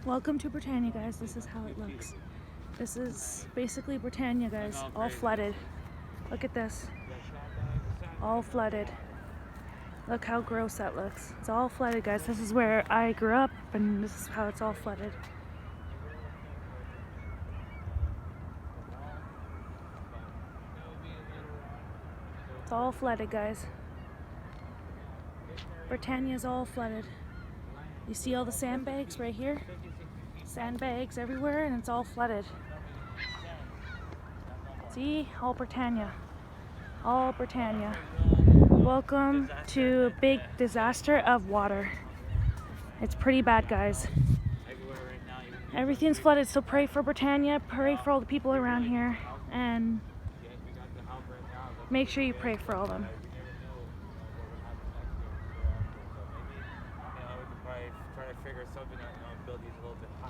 Welcome to Brittania, guys. This is how it looks. This is basically Brittania, guys. All flooded. Look at this. All flooded. Look how gross that looks. It's all flooded, guys. This is where I grew up, and this is how it's all flooded. It's all flooded, guys. Brittania's all flooded. You see all the sandbags right here? Sandbags everywhere, and it's all flooded. See? All Brittania. All Brittania. Welcome to a big disaster of water. It's pretty bad, guys. Everything's flooded, so pray for Brittania. Pray for all the people around here. And make sure you pray for all of them. Try to figure something out, build these a little bit higher.